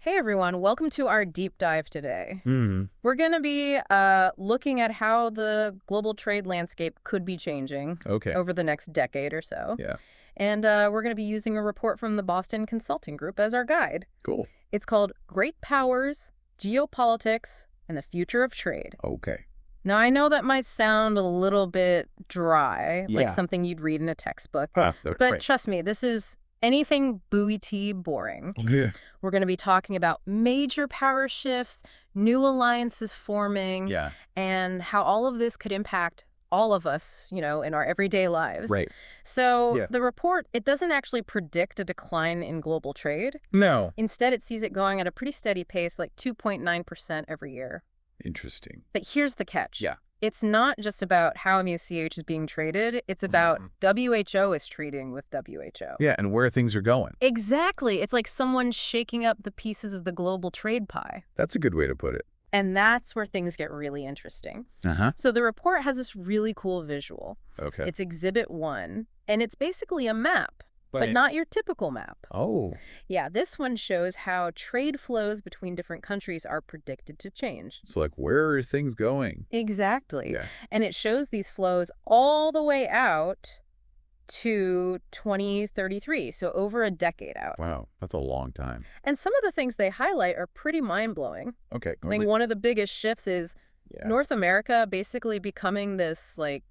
Hey everyone, welcome to our deep dive today. Hmm. We're going to be looking at how the global trade landscape could be changing Okay. over the next decade or so. Yeah. And we're going to be using a report from the Boston Consulting Group as our guide. Cool. It's called Great Powers, Geopolitics, and the Future of Trade. Okay. Now, I know that might sound a little bit dry, like Yeah. something you'd read in a textbook, Huh. but Right. trust me, this is anything buoy-tea boring. Yeah. We're going to be talking about major power shifts, new alliances forming, Yeah. and how all of this could impact all of us, in our everyday lives. Right. So Yeah. the report, it doesn't actually predict a decline in global trade. No. Instead, it sees it going at a pretty steady pace, like 2.9% every year. Interesting. But here's the catch. Yeah. It's not just about how MUCH is being traded. It's about WHO is trading with WHO. Yeah, and where things are going. Exactly. It's like someone shaking up the pieces of the global trade pie. That's a good way to put it. And that's where things get really interesting. Uh-huh. So the report has this really cool visual. Okay. It's Exhibit 1, and it's basically a map, but not your typical map. Oh. Yeah, this one shows how trade flows between different countries are predicted to change. So, like, where are things going? Exactly. Yeah. And it shows these flows all the way out to 2033, so over a decade out. Wow. That's a long time. And some of the things they highlight are pretty mind-blowing. Okay. I think one of the biggest shifts is North America basically becoming this, like,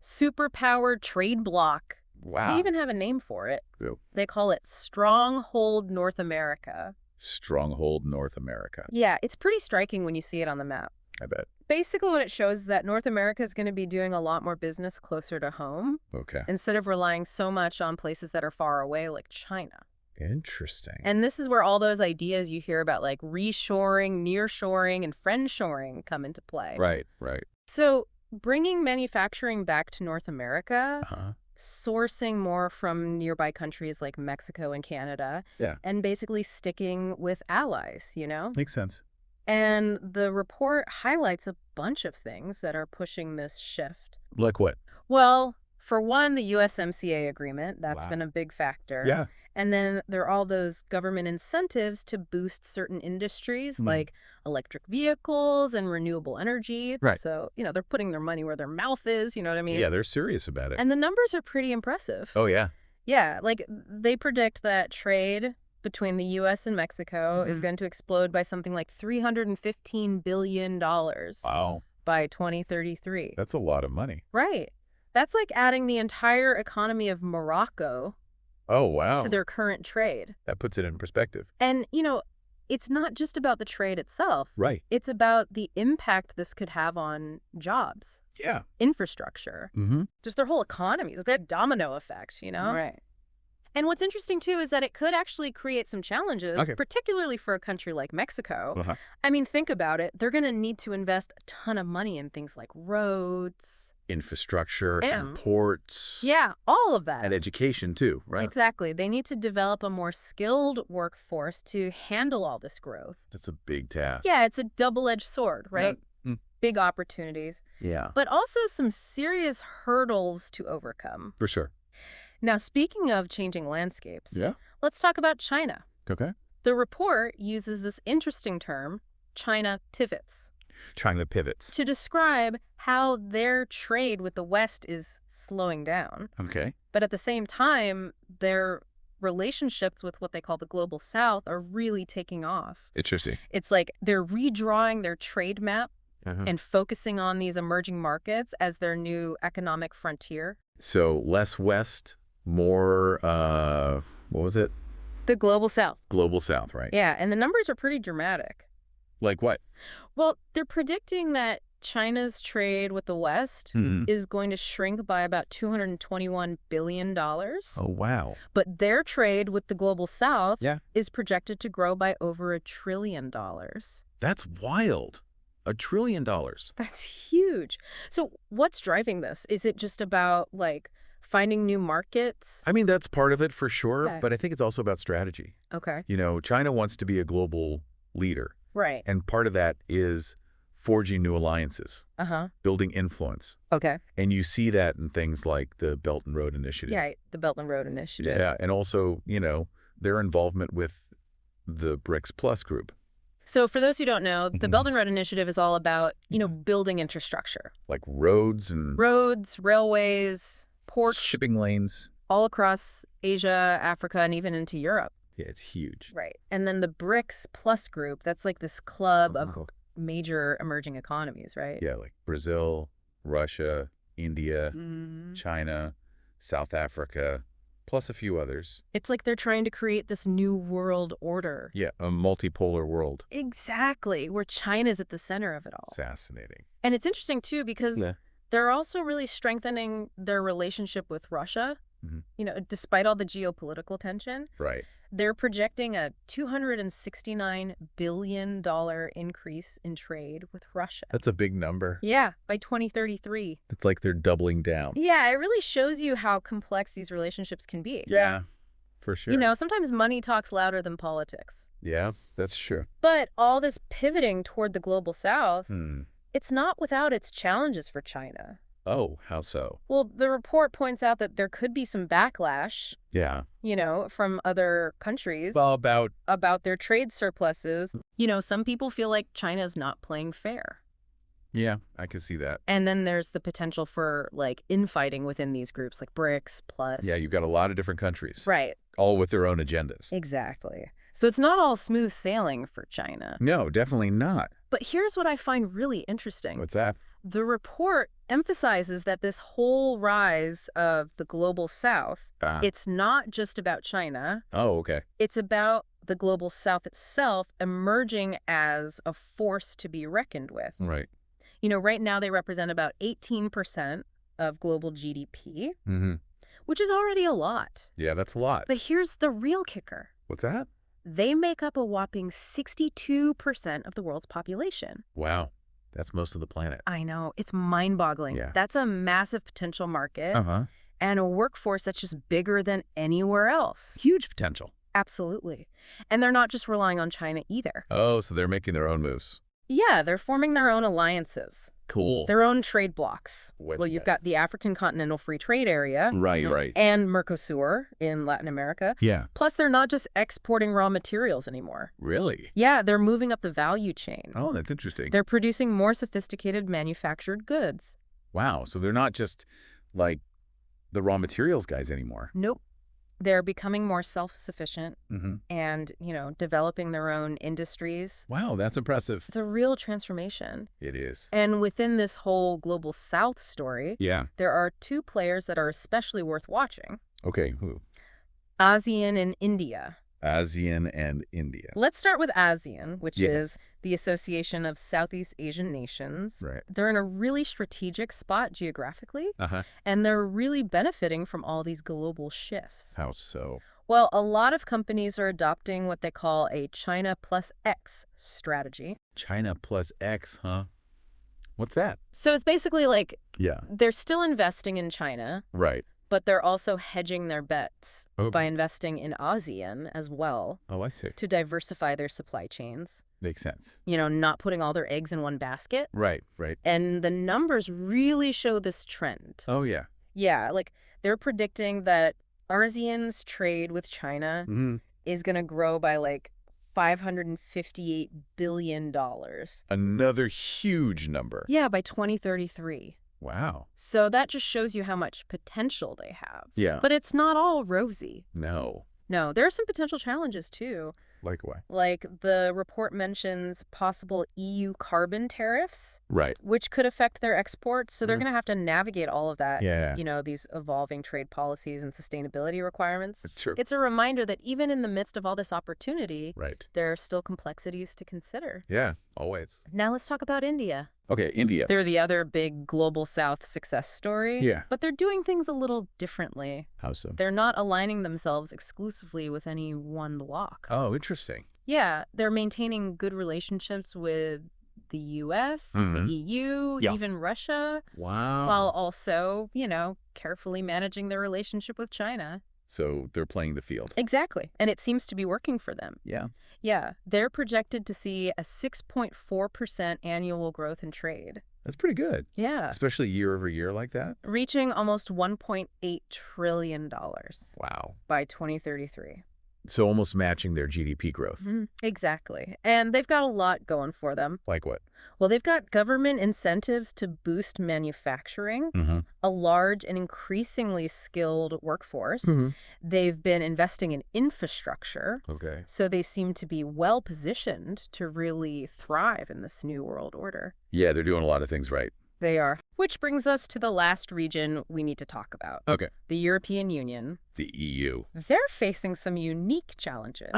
superpowered trade bloc. Wow. They even have a name for it. Ew. They call it Stronghold North America. Stronghold North America. Yeah, it's pretty striking when you see it on the map. I bet. Basically, what it shows is that North America is going to be doing a lot more business closer to home Okay. instead of relying so much on places that are far away, like China. Interesting. And this is where all those ideas you hear about, like reshoring, nearshoring, and friendshoring come into play. Right. Right. So bringing manufacturing back to North America, Uh-huh. sourcing more from nearby countries like Mexico and Canada, Yeah. and basically sticking with allies, Makes sense. And the report highlights a bunch of things that are pushing this shift. Like what? Well, for one, the USMCA agreement, that's Wow. been a big factor. Yeah. And then there are all those government incentives to boost certain industries like electric vehicles and renewable energy. Right. So, they're putting their money where their mouth is, you know what I mean? Yeah, they're serious about it. And the numbers are pretty impressive. Oh, yeah. Yeah, like they predict that trade between the U.S. and Mexico is going to explode by something like $315 billion Wow. by 2033. That's a lot of money. Right. That's like adding the entire economy of Morocco Oh, wow. to their current trade. That puts it in perspective. And, it's not just about the trade itself. Right. It's about the impact this could have on jobs, Yeah. infrastructure, Mm-hmm. just their whole economies. It's like a domino effect, Right. And what's interesting, too, is that it could actually create some challenges, Okay. particularly for a country like Mexico. Uh-huh. I mean, think about it. They're going to need to invest a ton of money in things like roads. Infrastructure Yeah. and ports. Yeah, all of that. And education, too, right? Exactly. They need to develop a more skilled workforce to handle all this growth. That's a big task. Yeah, it's a double-edged sword, right? Mm. Big opportunities, Yeah. but also some serious hurdles to overcome. For sure. Now, speaking of changing landscapes, Yeah. let's talk about China. Okay. The report uses this interesting term, China pivots, China pivots. to describe how their trade with the West is slowing down. Okay. But at the same time, their relationships with what they call the global South are really taking off. Interesting. It's like they're redrawing their trade map Uh-huh. and focusing on these emerging markets as their new economic frontier. So less West, more, what was it? The global South. Global South, right? Yeah, and the numbers are pretty dramatic. Like what? Well, they're predicting that China's trade with the West Mm-hmm. is going to shrink by about $221 billion. Oh, wow. But their trade with the global South Yeah. is projected to grow by over $1 trillion. That's wild. $1 trillion. That's huge. So what's driving this? Is it just about, like, finding new markets? I mean, that's part of it for sure, Okay. but I think it's also about strategy. Okay. China wants to be a global leader, Right. and part of that is forging new alliances, Uh-huh. building influence. Okay. And you see that in things like the Belt and Road Initiative. Yeah, the Belt and Road Initiative. Yeah, and also, their involvement with the BRICS Plus group? So for those who don't know, the Belt and Road Initiative is all about, building infrastructure. Like roads and Roads, railways, ports, shipping lanes. all across Asia, Africa, and even into Europe. Yeah, it's huge. Right. And then the BRICS Plus group, that's like this club of major emerging economies, right? Yeah, like Brazil, Russia, India, China, South Africa, plus a few others. It's like they're trying to create this new world order. Yeah, a multipolar world. Exactly, where China's at the center of it all. Fascinating. And it's interesting, too, because they're also really strengthening their relationship with Russia. Despite all the geopolitical tension. Right. They're projecting a $269 billion increase in trade with Russia. That's a big number. Yeah, by 2033. It's like they're doubling down. Yeah, it really shows you how complex these relationships can be. Yeah, for sure. Sometimes money talks louder than politics. Yeah, that's true. But all this pivoting toward the global south, it's not without its challenges for China. Oh, how so? Well, the report points out that there could be some backlash, Yeah. From other countries. Well, about their trade surpluses. Some people feel like China's not playing fair. Yeah, I can see that. And then there's the potential for, infighting within these groups, like BRICS Plus. Yeah, you've got a lot of different countries. Right. All with their own agendas. Exactly. So it's not all smooth sailing for China. No, definitely not. But here's what I find really interesting. What's that? The report emphasizes that this whole rise of the global south, it's not just about China. Oh, okay. It's about the global south itself emerging as a force to be reckoned with. Right. Right now they represent about 18% of global GDP, which is already a lot. Yeah, that's a lot. But here's the real kicker. What's that? They make up a whopping 62% of the world's population. Wow. That's most of the planet. I know. It's mind-boggling. Yeah. That's a massive potential market Uh-huh. and a workforce that's just bigger than anywhere else. Huge potential. Absolutely. And they're not just relying on China either. Oh, so they're making their own moves. Yeah, they're forming their own alliances. Cool. Their own trade blocks. What's Well, you've that? got the African Continental Free Trade Area. Right. And Mercosur in Latin America. Yeah. Plus, they're not just exporting raw materials anymore. Really? Yeah, they're moving up the value chain. Oh, that's interesting. They're producing more sophisticated manufactured goods. Wow. So they're not just like the raw materials guys anymore. Nope. They're becoming more self-sufficient Mm-hmm. and, developing their own industries. Wow, that's impressive. It's a real transformation. It is. And within this whole global south story, Yeah. there are two players that are especially worth watching. Okay, who? ASEAN and India. ASEAN and India. Let's start with ASEAN, which Yes. is the Association of Southeast Asian Nations. Right. They're in a really strategic spot geographically, Uh-huh. and they're really benefiting from all these global shifts. How so? Well, a lot of companies are adopting what they call a China plus X strategy. China plus X, huh? What's that? So it's basically like Yeah. they're still investing in China, Right. but they're also hedging their bets Oh. by investing in ASEAN as well Oh, I see. to diversify their supply chains. Makes sense. Not putting all their eggs in one basket. Right. And the numbers really show this trend. Oh, yeah. Yeah, they're predicting that ASEAN's trade with China Mm-hmm. is going to grow by $558 billion. Another huge number. Yeah, by 2033. Wow. So that just shows you how much potential they have. Yeah. But it's not all rosy. No. No, there are some potential challenges, too. Like what? Like the report mentions possible EU carbon tariffs, Right. which could affect their exports. So they're going to have to navigate all of that, Yeah. these evolving trade policies and sustainability requirements. It's true. It's a reminder that even in the midst of all this opportunity, Right. there are still complexities to consider. Yeah, always. Now let's talk about India. Okay, India. They're the other big global south success story. Yeah. But they're doing things a little differently. How so? They're not aligning themselves exclusively with any one bloc. Oh, interesting. Yeah, they're maintaining good relationships with the U.S., the EU, Yeah. even Russia, Wow. while also, carefully managing their relationship with China. So they're playing the field. Exactly. And it seems to be working for them. Yeah. Yeah, they're projected to see a 6.4% annual growth in trade. That's pretty good. Yeah. Especially year over year like that. Reaching almost $1.8 trillion Wow. by 2033. So almost matching their GDP growth. Exactly. And they've got a lot going for them. Like what? Well, they've got government incentives to boost manufacturing, a large and increasingly skilled workforce. They've been investing in infrastructure. Okay. So they seem to be well positioned to really thrive in this new world order. Yeah, they're doing a lot of things right. They are. Which brings us to the last region we need to talk about. Okay. The European Union. The EU. They're facing some unique challenges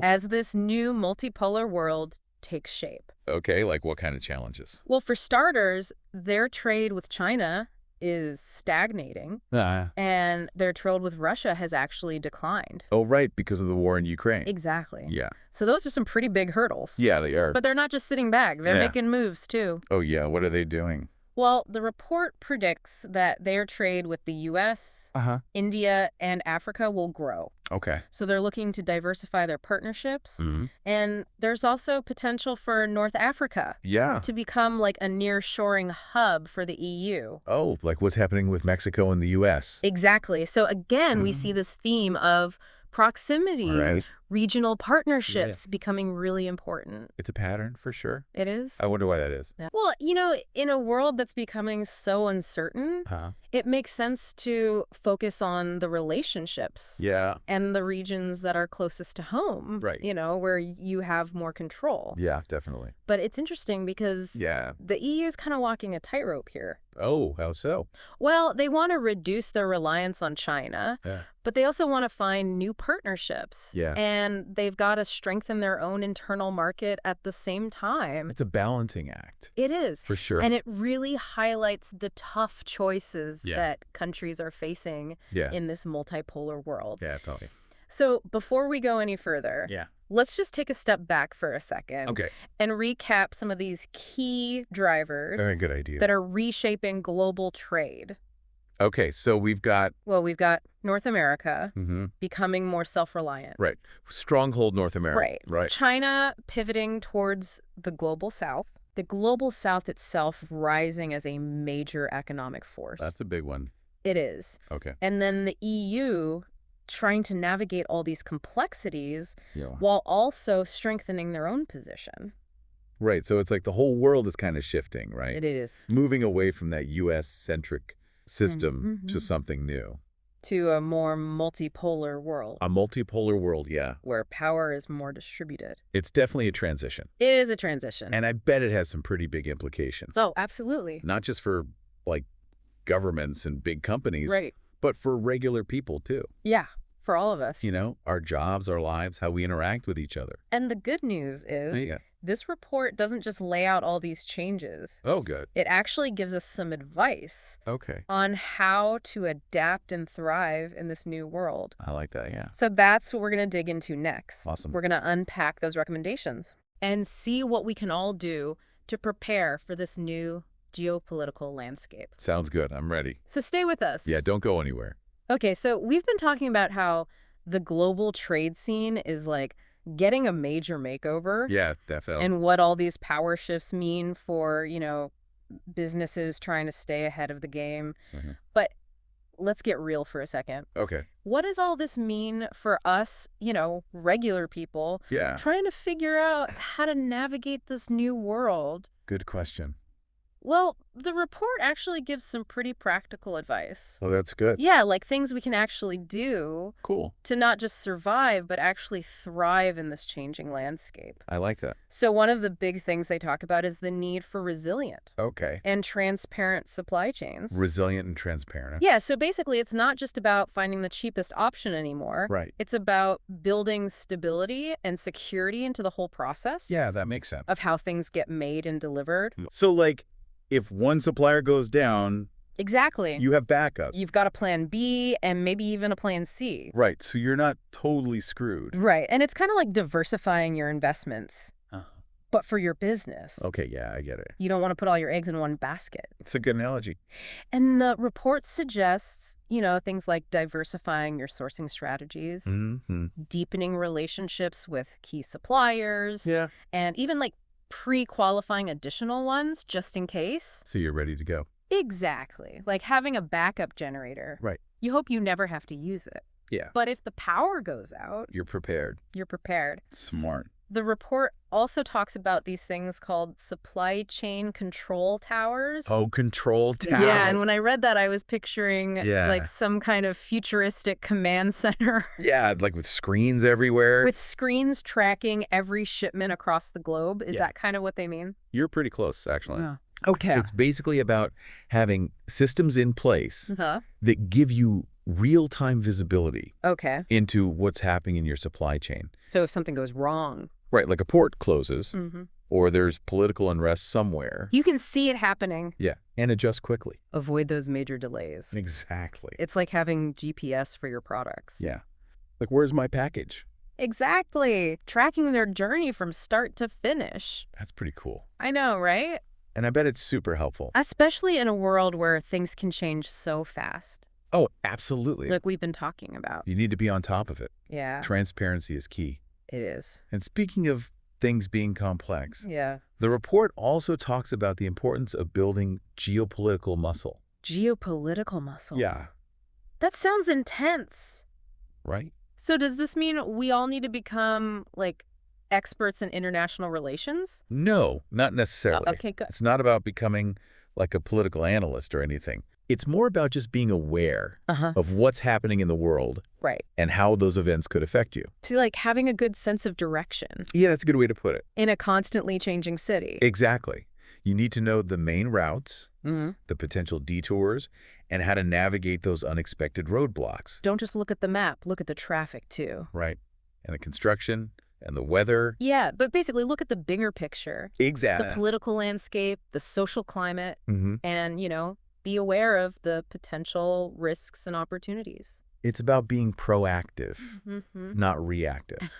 as this new multipolar world takes shape. Okay, like what kind of challenges? Well, for starters, their trade with China is stagnating, and their trade with Russia has actually declined. Oh, right, because of the war in Ukraine. Exactly. Yeah. So those are some pretty big hurdles. Yeah, they are. But they're not just sitting back. They're making moves, too. Oh, yeah. What are they doing? Well, the report predicts that their trade with the U.S., India, and Africa will grow. Okay. So they're looking to diversify their partnerships. And there's also potential for North Africa to become like a nearshoring hub for the EU. Oh, like what's happening with Mexico and the U.S. Exactly. So again, we see this theme of proximity, regional partnerships becoming really important. It's a pattern for sure. It is. I wonder why that is. Yeah. Well, you know, in a world that's becoming so uncertain, it makes sense to focus on the relationships and the regions that are closest to home, you know, where you have more control. Yeah, definitely. But it's interesting because the EU is kind of walking a tightrope here. Oh, how so? Well, they want to reduce their reliance on China, but they also want to find new partnerships. And they've got to strengthen their own internal market at the same time. It's a balancing act. It is. For sure. And it really highlights the tough choices that countries are facing in this multipolar world. Yeah, totally. So before we go any further, let's just take a step back for a second and recap some of these key drivers Very good idea. that are reshaping global trade. Okay, so we've got... Well, we've got North America becoming more self-reliant. Right. Stronghold North America. Right. China pivoting towards the global south. The global south itself rising as a major economic force. That's a big one. It is. Okay. And then the EU trying to navigate all these complexities while also strengthening their own position. Right. So it's like the whole world is kind of shifting, right? It is. Moving away from that U.S.-centric system to something new. To a more multipolar world. A multipolar world, where power is more distributed. It's definitely a transition. It is a transition. And I bet it has some pretty big implications. Oh, absolutely. Not just for, like, governments and big companies. Right. But for regular people, too. Yeah, for all of us. You know, our jobs, our lives, how we interact with each other. And the good news is this report doesn't just lay out all these changes. Oh, good. It actually gives us some advice on how to adapt and thrive in this new world. I like that, yeah. So that's what we're going to dig into next. Awesome. We're going to unpack those recommendations and see what we can all do to prepare for this new geopolitical landscape. Sounds good. I'm ready. So stay with us. Yeah, don't go anywhere. Okay, so we've been talking about how the global trade scene is like getting a major makeover. Yeah, definitely. And what all these power shifts mean for, you know, businesses trying to stay ahead of the game. But let's get real for a second. Okay. What does all this mean for us, you know, regular people trying to figure out how to navigate this new world? Good question. Well, the report actually gives some pretty practical advice. Oh, that's good. Yeah, like things we can actually do to not just survive, but actually thrive in this changing landscape. I like that. So one of the big things they talk about is the need for resilient and transparent supply chains. Resilient and transparent. Yeah, so basically it's not just about finding the cheapest option anymore. Right. It's about building stability and security into the whole process. Yeah, that makes sense. Of how things get made and delivered. So, like, if one supplier goes down, you have backups. You've got a plan B and maybe even a plan C. Right, so you're not totally screwed. Right, and it's kind of like diversifying your investments, but for your business. Okay, yeah, I get it. You don't want to put all your eggs in one basket. It's a good analogy. And the report suggests, you know, things like diversifying your sourcing strategies, deepening relationships with key suppliers, and even like pre-qualifying additional ones just in case. So you're ready to go. Exactly. Like having a backup generator. Right. You hope you never have to use it. Yeah. But if the power goes out, You're prepared. you're prepared. Smart. The report also talks about these things called supply chain control towers. Oh, control tower. Yeah, and when I read that, I was picturing like some kind of futuristic command center. Yeah, like with screens everywhere. With screens tracking every shipment across the globe. Is that kind of what they mean? You're pretty close, actually. Yeah. Okay. It's basically about having systems in place that give you real-time visibility into what's happening in your supply chain. So if something goes wrong. Right, like a port closes or there's political unrest somewhere. You can see it happening. Yeah, and adjust quickly. Avoid those major delays. Exactly. It's like having GPS for your products. Yeah. Like, where's my package? Exactly. Tracking their journey from start to finish. That's pretty cool. I know, right? And I bet it's super helpful. Especially in a world where things can change so fast. Oh, absolutely. Like we've been talking about. You need to be on top of it. Yeah. Transparency is key. It is. And speaking of things being complex, the report also talks about the importance of building geopolitical muscle. Geopolitical muscle? Yeah. That sounds intense. Right? So does this mean we all need to become, like, experts in international relations? No, not necessarily. Okay, good. It's not about becoming like a political analyst or anything. It's more about just being aware of what's happening in the world and how those events could affect you. To, like, having a good sense of direction. Yeah, that's a good way to put it. In a constantly changing city. Exactly. You need to know the main routes, the potential detours, and how to navigate those unexpected roadblocks. Don't just look at the map, look at the traffic too. Right. And the construction and the weather. Yeah, but basically look at the bigger picture. Exactly. The political landscape, the social climate, and, you know, be aware of the potential risks and opportunities. It's about being proactive, not reactive.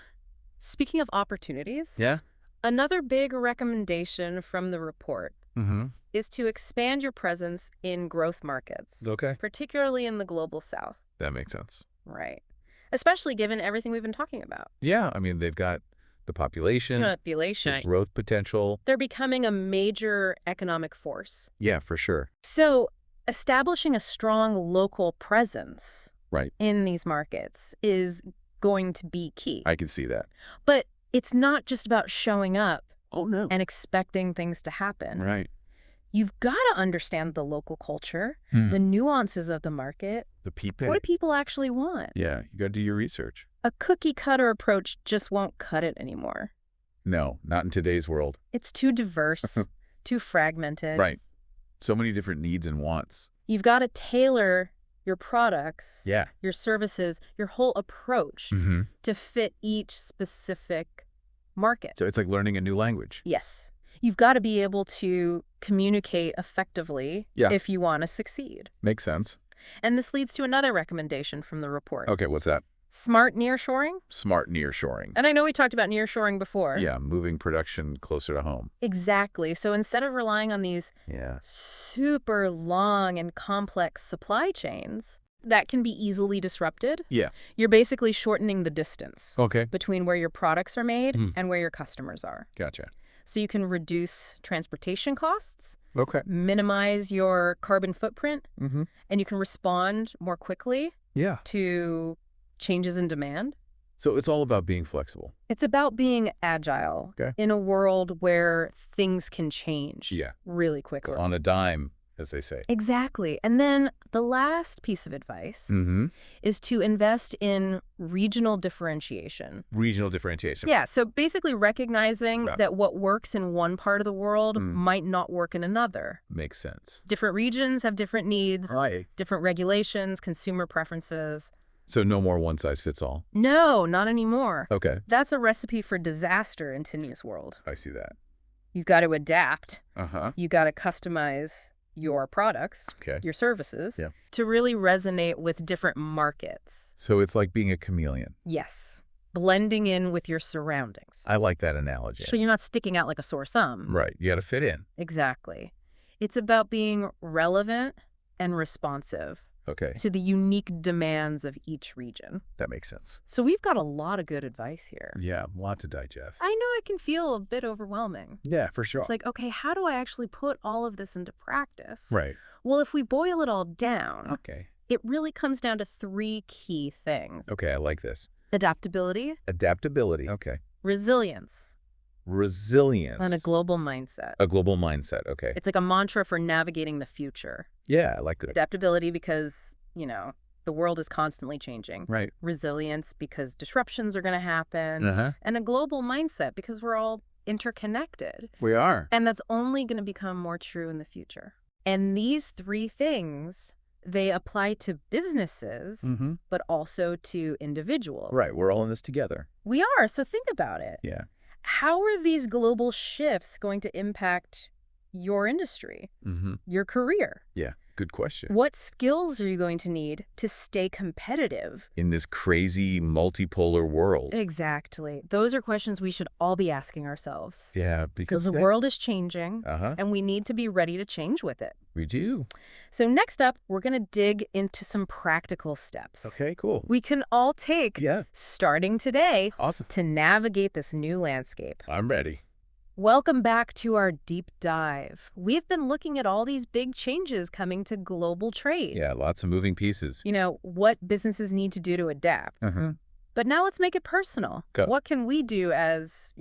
Speaking of opportunities, Yeah? another big recommendation from the report is to expand your presence in growth markets, particularly in the global south. That makes sense. Right. Especially given everything we've been talking about. Yeah, I mean, they've got the population, the growth potential. They're becoming a major economic force. Yeah, for sure. So establishing a strong local presence in these markets is going to be key. I can see that. But it's not just about showing up and expecting things to happen. Right. You've got to understand the local culture, the nuances of the market. The people. What do people actually want? Yeah, you got to do your research. A cookie-cutter approach just won't cut it anymore. No, not in today's world. It's too diverse, too fragmented. Right. So many different needs and wants. You've got to tailor your products, Yeah. your services, your whole approach to fit each specific market. So it's like learning a new language. Yes. You've got to be able to communicate effectively if you want to succeed. Makes sense. And this leads to another recommendation from the report. Okay, what's that? Smart nearshoring. Smart nearshoring. And I know we talked about nearshoring before. Yeah, moving production closer to home. Exactly. So instead of relying on these super long and complex supply chains that can be easily disrupted, you're basically shortening the distance between where your products are made and where your customers are. Gotcha. So you can reduce transportation costs, minimize your carbon footprint, and you can respond more quickly to changes in demand. So it's all about being flexible. It's about being agile in a world where things can change really quickly. On a dime, as they say. Exactly. And then the last piece of advice is to invest in regional differentiation. Regional differentiation. Yeah, so basically recognizing that what works in one part of the world might not work in another. Makes sense. Different regions have different needs, different regulations, consumer preferences. So no more one size fits all? No, not anymore. Okay. That's a recipe for disaster in Tini's world. I see that. You've got to adapt. You got to customize your products, your services, to really resonate with different markets. So it's like being a chameleon. Yes. Blending in with your surroundings. I like that analogy. So you're not sticking out like a sore thumb. Right. You got to fit in. Exactly. It's about being relevant and responsive to the unique demands of each region. That makes sense. So we've got a lot of good advice here. Yeah, a lot to digest. I know it can feel a bit overwhelming. Yeah, for sure. It's like, okay, how do I actually put all of this into practice? Right. Well, if we boil it all down, it really comes down to three key things. Okay, I like this. Adaptability. Adaptability. Okay. Resilience. Resilience. And a global mindset. A global mindset. Okay. It's like a mantra for navigating the future. Yeah, I like that. Adaptability because, the world is constantly changing. Right. Resilience because disruptions are going to happen. And a global mindset because we're all interconnected. We are. And that's only going to become more true in the future. And these three things, they apply to businesses, but also to individuals. Right. We're all in this together. We are. So think about it. Yeah. How are these global shifts going to impact your industry, your career? Yeah. Good question. What skills are you going to need to stay competitive in this crazy multipolar world? Exactly. Those are questions we should all be asking ourselves. Yeah, because the world is changing, Uh-huh. and we need to be ready to change with it. We do. So next up, we're going to dig into some practical steps. Okay, cool. We can all take, starting today, Awesome. to navigate this new landscape. I'm ready. Welcome back to our deep dive. We've been looking at all these big changes coming to global trade. Yeah, lots of moving pieces. What businesses need to do to adapt. But now let's make it personal. Go. What can we do as,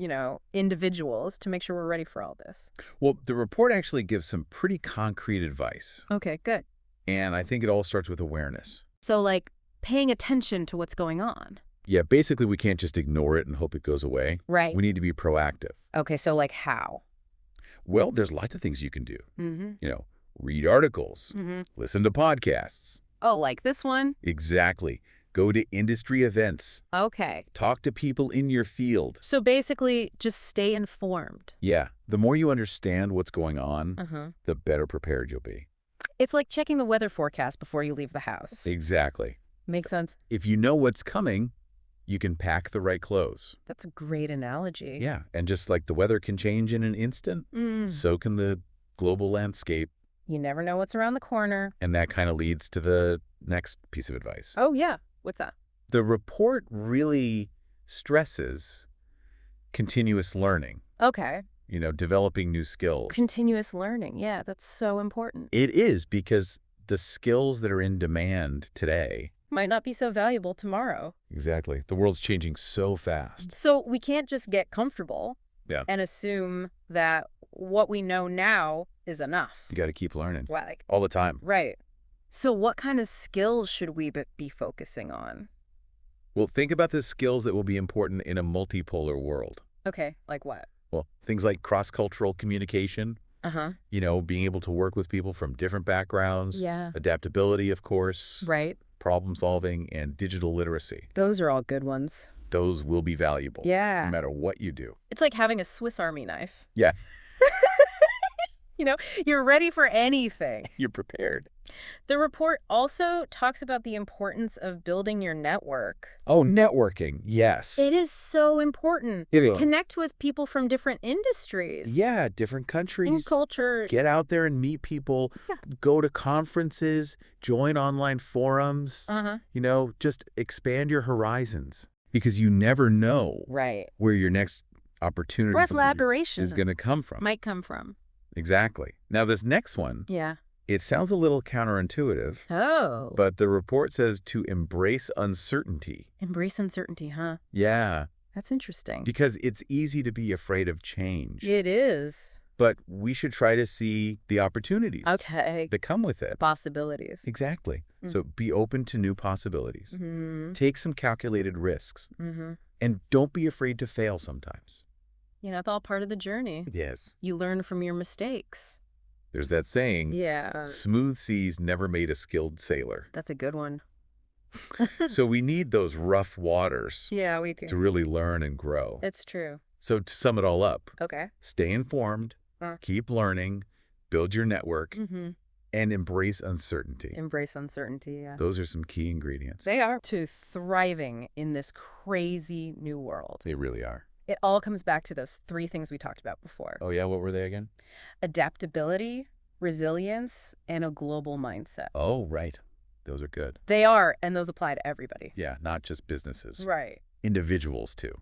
individuals to make sure we're ready for all this? Well, the report actually gives some pretty concrete advice. Okay, good. And I think it all starts with awareness. So, like, paying attention to what's going on. Yeah, basically we can't just ignore it and hope it goes away. Right. We need to be proactive. Okay, so like how? Well, there's lots of things you can do. Read articles, listen to podcasts. Oh, like this one? Exactly. Go to industry events. Okay. Talk to people in your field. So basically, just stay informed. Yeah. The more you understand what's going on, the better prepared you'll be. It's like checking the weather forecast before you leave the house. Exactly. Makes sense. If you know what's coming, you can pack the right clothes. That's a great analogy. Yeah. And just like the weather can change in an instant, so can the global landscape. You never know what's around the corner. And that kind of leads to the next piece of advice. Oh, yeah. What's that? The report really stresses continuous learning. Okay. Developing new skills. Continuous learning. Yeah, that's so important. It is, because the skills that are in demand today might not be so valuable tomorrow. Exactly. The world's changing so fast. So we can't just get comfortable and assume that what we know now is enough. You got to keep learning. Like, all the time. Right. So what kind of skills should we be focusing on? Well, think about the skills that will be important in a multipolar world. Okay, like what? Well, things like cross-cultural communication. Being able to work with people from different backgrounds. Yeah. Adaptability, of course. Right. Problem solving and digital literacy. Those are all good ones. Those will be valuable. Yeah. No matter what you do. It's like having a Swiss Army knife. Yeah. You're ready for anything. You're prepared. The report also talks about the importance of building your network. Oh, networking. Yes. It is so important. Connect with people from different industries. Yeah, different countries. And cultures. Get out there and meet people. Yeah. Go to conferences. Join online forums. Just expand your horizons. Because you never know where your next opportunity is going to come from. Might come from. Exactly. Now, this next one. Yeah. It sounds a little counterintuitive. Oh. But the report says to embrace uncertainty. Embrace uncertainty, huh? Yeah. That's interesting. Because it's easy to be afraid of change. It is. But we should try to see the opportunities that come with it. Possibilities. Exactly. So be open to new possibilities. Take some calculated risks. And don't be afraid to fail sometimes. It's all part of the journey. Yes. You learn from your mistakes. There's that saying, yeah. Smooth seas never made a skilled sailor. That's a good one. So we need those rough waters we do. to really learn and grow. It's true. So to sum it all up, stay informed, keep learning, build your network, and embrace uncertainty. Embrace uncertainty, yeah. Those are some key ingredients. They are. To thriving in this crazy new world. They really are. It all comes back to those three things we talked about before. Oh, yeah? What were they again? Adaptability, resilience, and a global mindset. Oh, right. Those are good. They are, and those apply to everybody. Yeah, not just businesses. Right. Individuals, too.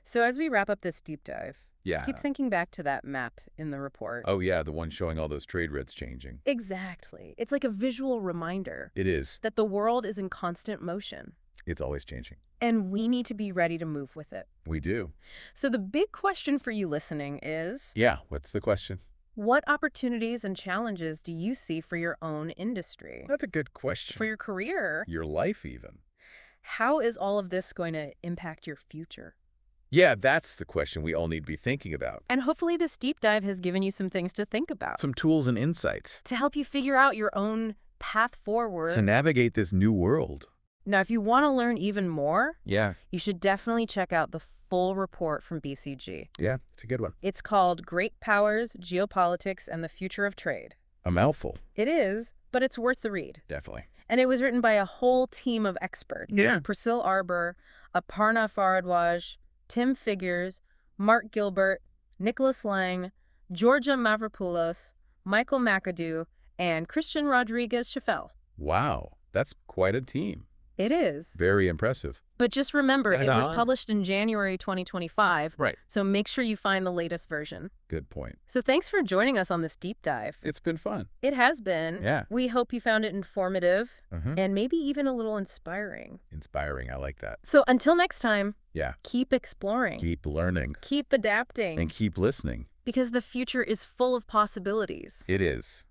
So as we wrap up this deep dive, Yeah. Keep thinking back to that map in the report. Oh, yeah, the one showing all those trade routes changing. Exactly. It's like a visual reminder. It is. That the world is in constant motion. It's always changing. And we need to be ready to move with it. We do. So the big question for you listening is... Yeah, what's the question? What opportunities and challenges do you see for your own industry? That's a good question. For your career? Your life, even. How is all of this going to impact your future? Yeah, that's the question we all need to be thinking about. And hopefully this deep dive has given you some things to think about. Some tools and insights. To help you figure out your own path forward. To navigate this new world. Now, if you want to learn even more, yeah, you should definitely check out the full report from BCG. Yeah, it's a good one. It's called Great Powers, Geopolitics, and the Future of Trade. A mouthful. It is, but it's worth the read. Definitely. And it was written by a whole team of experts. Yeah. Priscilla Arbor, Aparna Faradwaj, Tim Figures, Mark Gilbert, Nicholas Lang, Georgia Mavropoulos, Michael McAdoo, and Christian Rodriguez-Scheffel. Wow, that's quite a team. It is. Very impressive. But just remember, it was published in January 2025. Right. So make sure you find the latest version. Good point. So thanks for joining us on this deep dive. It's been fun. It has been. Yeah. We hope you found it informative and maybe even a little inspiring. Inspiring, I like that. So until next time, yeah, keep exploring. Keep learning. Keep adapting. And keep listening. Because the future is full of possibilities. It is.